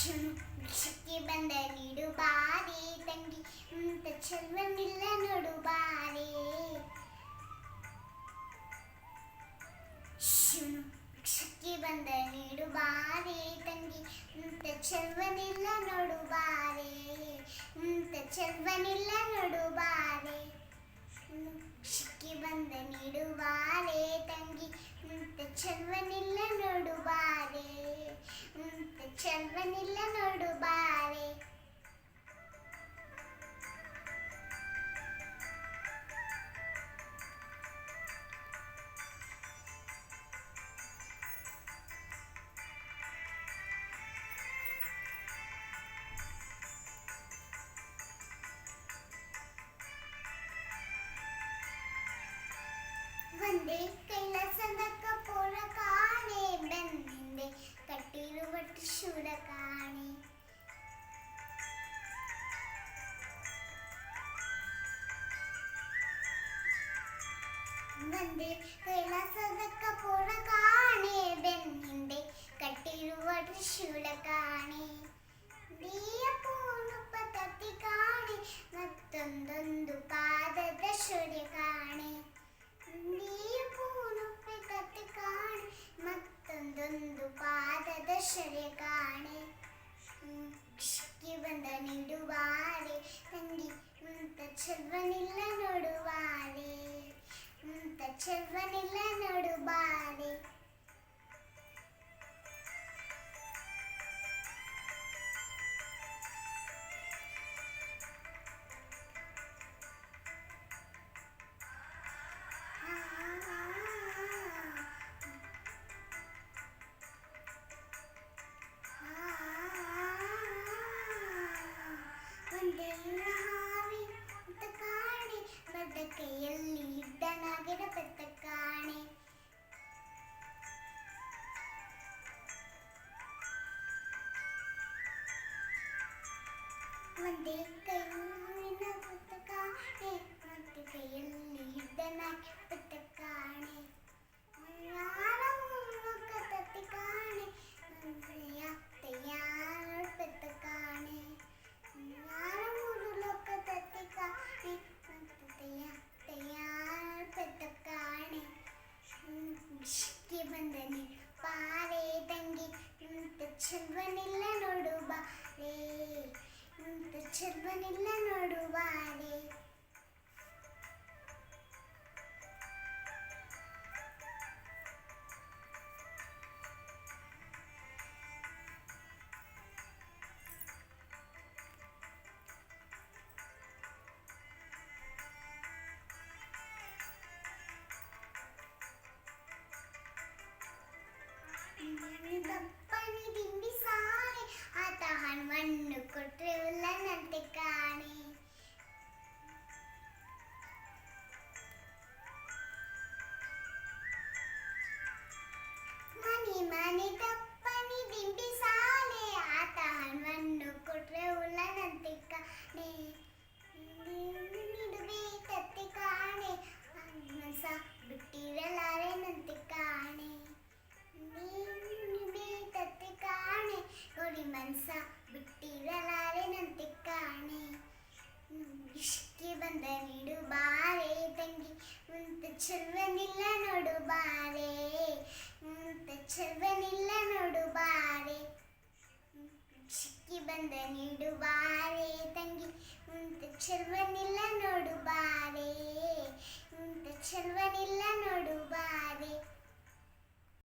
ಭಿಕ್ಷಕ್ಕೆ ಬಂದ ನೀಡು ಬಾರೆ ತಂಗಿ ಚೆಲ್ವನಿಲ್ಲ ನೋಡು ಬಾರೆ. ಭಿಕ್ಷಕ್ಕೆ ಬಂದ ನೀಡು ಬಾರೆ ತಂಗಿ ಚೆಲ್ವನಿಲ್ಲ ನೋಡು ಬಾರೆ. ಚೆಲ್ವನಿಲ್ಲ ನೋಡು ಬಾರೆ. ಭಿಕ್ಷಕ್ಕೆ ಬಂದ ನೀಡು ಬಾರೆ ತಂಗಿ ಚೆಲ್ವನಿಲ್ಲ ನೋಡು ಬಾರೆ. ಚೆಲ್ವನಿಲ್ಲ ನೋಡು ಬಾರೆ. ಒಂದೇ ಕೈಲಾಸದ ಕಪೋಲ ಕಾಣೆ ಬೆನ್ನಿಂದೆ ಕಟ್ಟಿರುವ ತ್ರಿಶೂಲ ಕಾಣೆ. ಒಂದೇ ಕೈಲಾಸದ ಕಪೋಲ ಕಾಣೆ ಬೆನ್ನಿಂದೆ ಕಟ್ಟಿರುವ ತ್ರಿಶೂಲ ಕಾಣೆ. ನೀಯ ಪೂರ್ಣಪ ತತಿ ಕಾಣೆ ಮತ್ತೊಂದೊಂದು ಪಾದದ ಶೌರ್ಯ ಕಾಣೆ. ಮತ್ತೊಂದೊಂದು ಪಾದದ ಶರ್ಯ ಕಾಣೆ. ಭಿಕ್ಷಕ್ಕೆ ಬಂದ ನೀಡು ಬಾರೆ ತಂಗಿ ಚೆಲ್ವನಿಲ್ಲ ನೋಡು ಬಾರೆ. ಚೆಲ್ವನಿಲ್ಲ ನೋಡು ಬಾರೆ. ಕೈಯಲ್ಲಿ ಇದ್ದನಾಗಿರ ಪೆತ್ತ ಕಾಣೆ. ಒಂದೇ ಕೈಯಿನ ಪೆತ್ತ ಕಾಣೆ ಮತ್ತೆ ಕೈಯಲ್ಲಿ ಇದ್ದನಾಗಿ ಪೆತ್ತ ಕಾಣೆ. ಯಾರ ಮೂಲಕ ತತ್ತಿ ಕಾಣೆ ತಯಾರ ಪೆತ್ತ ಕಾಣೆ. ಯಾರ ಮೂರು ಲೋಕ ತತ್ತಿ ಕಾಣೆ ತಯಾರ ಪೆತ್ತ ಕಾಣೆ. ಭಿಕ್ಷಕ್ಕೆ ಬಂದ ನೀಡು ಬಾರೆ ತಂಗಿ ಚೆಲ್ವನಿಲ್ಲ ನೋಡು ಬಾರೆ. ಚೆಲ್ವನಿಲ್ಲ ನೋಡು ಬಾರೆ. ದಪ್ಪನಿ ದಿಂಡಿ ಸಾರೆ ಆತ ಹಣ್ಣು ಕೊಟ್ರೆ ಉಲ್ಲನಂತೆ ಕಾಣೆ. ಮನೆ ದಪ್ಪನಿ ದಿಂಡಿ ಸಾಲೆ ಆತ ಹಣ್ಣು ಕೊಟ್ರೆ ಉಲ್ಲನಂತೆ ಕಾಣೆ. ನಿಡುವೆ ತತ್ತಿ ಕಾಣೆ ಮನಸ ಬಿಟ್ಟಿರಲಾರೆನಂತೆ ಕಾಣೆ. ತತ್ತಿ ಕಾಣೆ ನೋಡಿ ಮನಸ ಬಿಟ್ಟಿರಲಾರೆನಂತೆ ಕಾಣೆ. ಭಿಕ್ಷಕ್ಕೆ ಬಂದ ನೀಡು ಬಾರೆ ತಂಗಿ ಚೆಲ್ವನಿಲ್ಲ ನೋಡು ಬಾರೆ. ಚೆಲ್ವನಿಲ್ಲ ನೋಡು ಬಾರೆ. ಭಿಕ್ಷಕ್ಕೆ ಬಂದ ನೀಡು ಬಾರೆ ತಂಗಿ ಚೆಲ್ವನಿಲ್ಲ ನೋಡು ಬಾರೆ. ಚೆಲ್ವನಿಲ್ಲ ನೋಡು ಬಾರೆ.